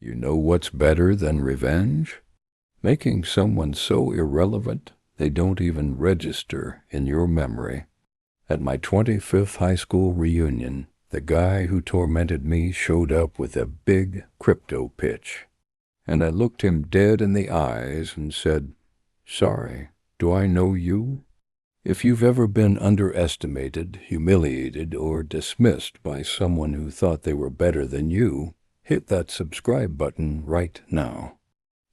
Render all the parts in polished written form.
You know what's better than revenge? Making someone so irrelevant they don't even register in your memory. At my 25th high school reunion, the guy who tormented me showed up with a big crypto pitch. And I looked him dead in the eyes and said, "Sorry, do I know you?" If you've ever been underestimated, humiliated, or dismissed by someone who thought they were better than you, hit that subscribe button right now.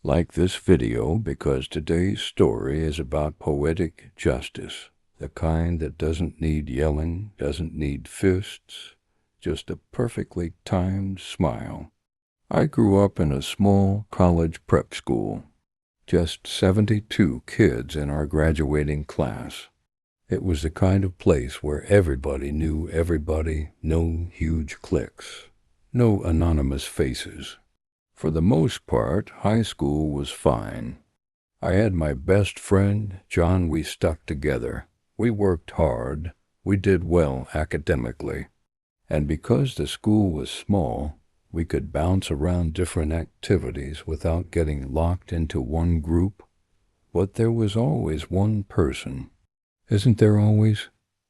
Like this video because today's story is about poetic justice, the kind that doesn't need yelling, doesn't need fists, just a perfectly timed smile. I grew up in a small college prep school, just 72 kids in our graduating class. It was the kind of place where everybody knew everybody, no huge cliques, no anonymous faces. For the most part, high school was fine. I had my best friend, John. We stuck together. We worked hard. We did well academically. And because the school was small, we could bounce around different activities without getting locked into one group. But there was always one person. Isn't there always?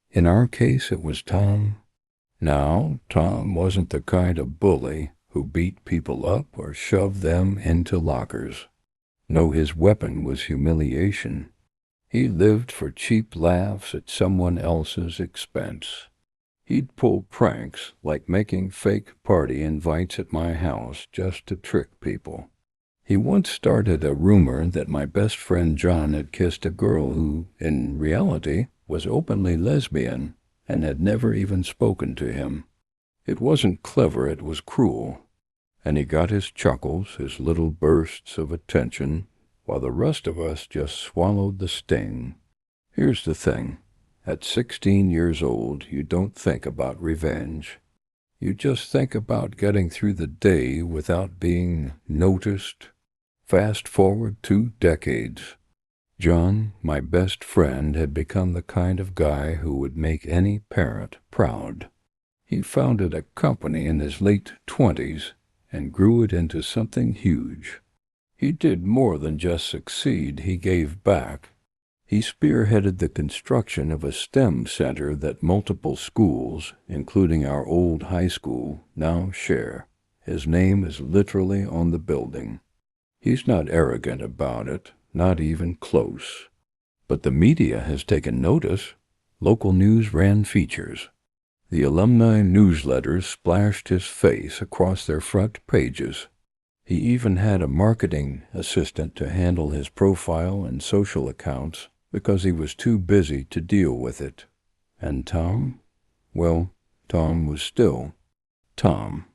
In our case, it was Tom. Now, Tom wasn't the kind of bully who beat people up or shoved them into lockers. No, his weapon was humiliation. He lived for cheap laughs at someone else's expense. He'd pull pranks like making fake party invites at my house just to trick people. He once started a rumor that my best friend John had kissed a girl who, in reality, was openly lesbian and had never even spoken to him. It wasn't clever, it was cruel. And he got his chuckles, his little bursts of attention, while the rest of us just swallowed the sting. Here's the thing. At 16 years old, you don't think about revenge. You just think about getting through the day without being noticed. Fast forward 2 decades. John, my best friend, had become the kind of guy who would make any parent proud. He founded a company in his late 20s and grew it into something huge. He did more than just succeed, he gave back. He spearheaded the construction of a STEM center that multiple schools, including our old high school, now share. His name is literally on the building. He's not arrogant about it, not even close. But the media has taken notice. Local news ran features. The alumni newsletters splashed his face across their front pages. He even had a marketing assistant to handle his profile and social accounts because he was too busy to deal with it. And Tom? Well, Tom was still Tom.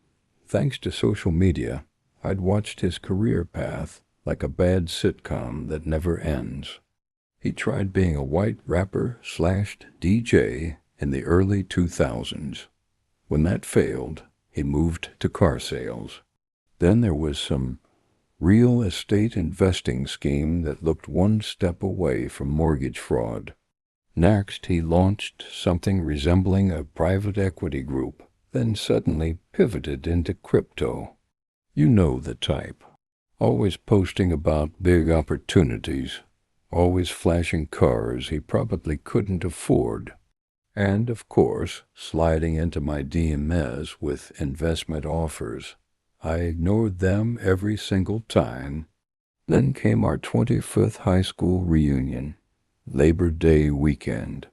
Thanks to social media, I'd watched his career path like a bad sitcom that never ends. He tried being a white rapper/DJ in the early 2000s. When that failed, he moved to car sales. Then there was some real estate investing scheme that looked one step away from mortgage fraud. Next, he launched something resembling a private equity group, then suddenly pivoted into crypto. You know the type. Always posting about big opportunities, always flashing cars he probably couldn't afford, and, of course, sliding into my DMs with investment offers. I ignored them every single time. Then came our 25th high school reunion, Labor Day weekend.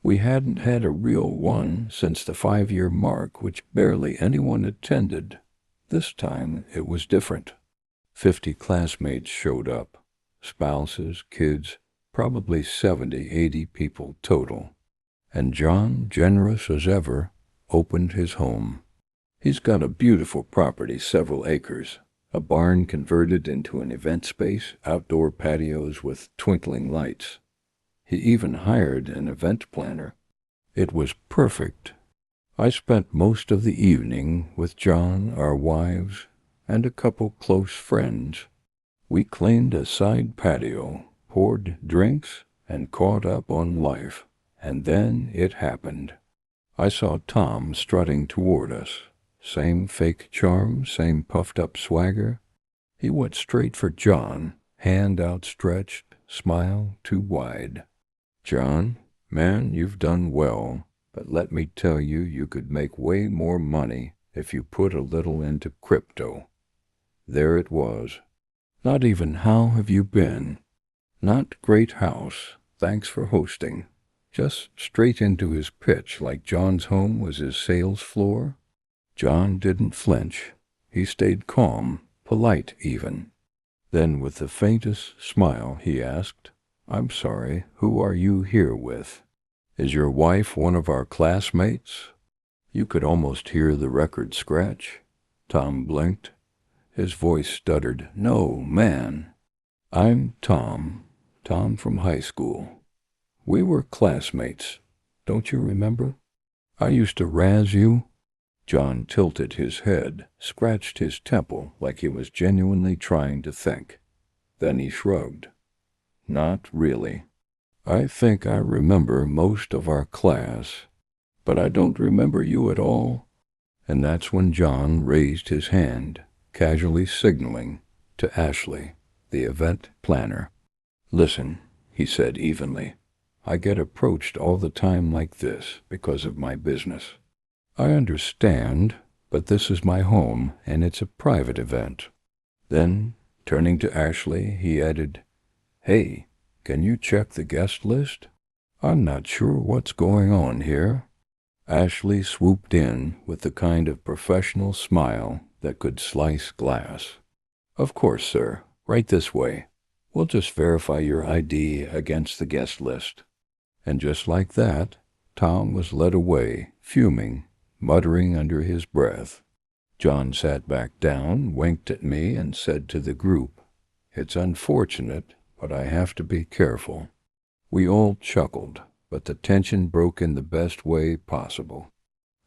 We hadn't had a real one since the 5-year mark, which barely anyone attended. This time it was different. 50 classmates showed up, spouses, kids, probably 70, 80 people total. And John, generous as ever, opened his home. He's got a beautiful property, several acres, a barn converted into an event space, outdoor patios with twinkling lights. He even hired an event planner. It was perfect. I spent most of the evening with John, our wives, and a couple close friends. We cleaned a side patio, poured drinks, and caught up on life. And then it happened. I saw Tom strutting toward us, Same fake charm, same puffed-up swagger. He went straight for John, hand outstretched, smile too wide. "John, man, you've done well, but let me tell you, you could make way more money if you put a little into crypto." There it was. Not even "How have you been?" Not "Great house, thanks for hosting." Just straight into his pitch like John's home was his sales floor. John didn't flinch. He stayed calm, polite even. Then with the faintest smile he asked, "I'm sorry, who are you here with? Is your wife one of our classmates?" You could almost hear the record scratch. Tom blinked. His voice stuttered, "No, man. I'm Tom from high school. We were classmates. Don't you remember? I used to razz you." John tilted his head, scratched his temple like he was genuinely trying to think. Then he shrugged. "Not really. I think I remember most of our class, but I don't remember you at all." And that's when John raised his hand, casually signaling to Ashley, the event planner. "Listen," he said evenly, "I get approached all the time like this because of my business. I understand, but this is my home, and it's a private event." Then, turning to Ashley, he added, "Hey, can you check the guest list? I'm not sure what's going on here." Ashley swooped in with the kind of professional smile that could slice glass. "Of course, sir. Right this way. We'll just verify your ID against the guest list." And just like that, Tom was led away, fuming, muttering under his breath. John sat back down, winked at me, and said to the group, "It's unfortunate, but I have to be careful." We all chuckled, but the tension broke in the best way possible.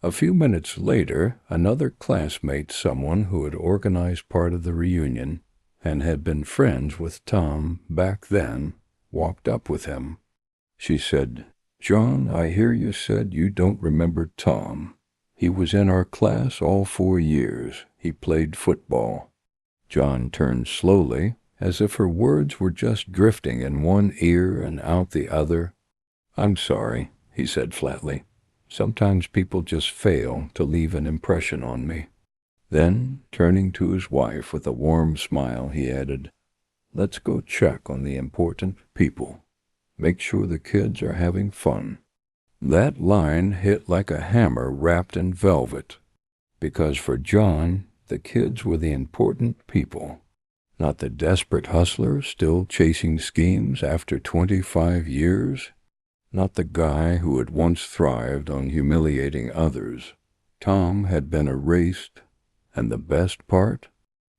A few minutes later, another classmate, someone who had organized part of the reunion and had been friends with Tom back then, walked up with him. She said, "John, I hear you said you don't remember Tom. He was in our class all 4 years. He played football." John turned slowly, as if her words were just drifting in one ear and out the other. "I'm sorry," he said flatly. "Sometimes people just fail to leave an impression on me." Then, turning to his wife with a warm smile, he added, "Let's go check on the important people. Make sure the kids are having fun." That line hit like a hammer wrapped in velvet, because for John, the kids were the important people, not the desperate hustler still chasing schemes after 25 years, not the guy who had once thrived on humiliating others. Tom had been erased, and the best part?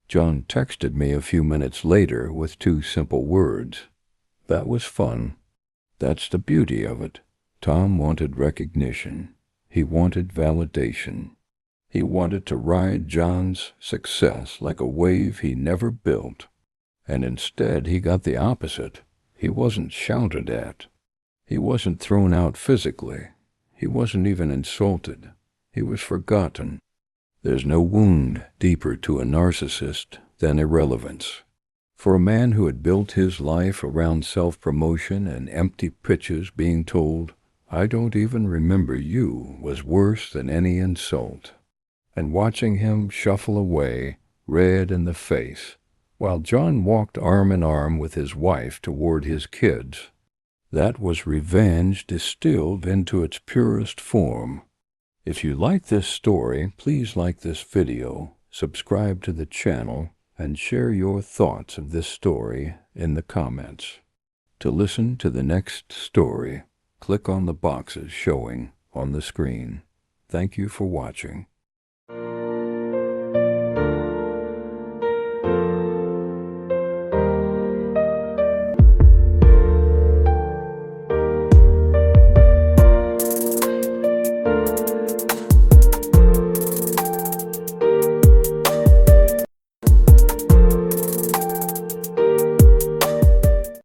John texted me a few minutes later with 2 simple words. "That was fun." That's the beauty of it. Tom wanted recognition. He wanted validation. He wanted to ride John's success like a wave he never built. And instead he got the opposite. He wasn't shouted at. He wasn't thrown out physically. He wasn't even insulted. He was forgotten. There's no wound deeper to a narcissist than irrelevance. For a man who had built his life around self-promotion and empty pitches, being told, "I don't even remember you," was worse than any insult. And watching him shuffle away, red in the face, while John walked arm in arm with his wife toward his kids, that was revenge distilled into its purest form. If you like this story, please like this video, subscribe to the channel, and share your thoughts of this story in the comments. To listen to the next story, click on the boxes showing on the screen. Thank you for watching.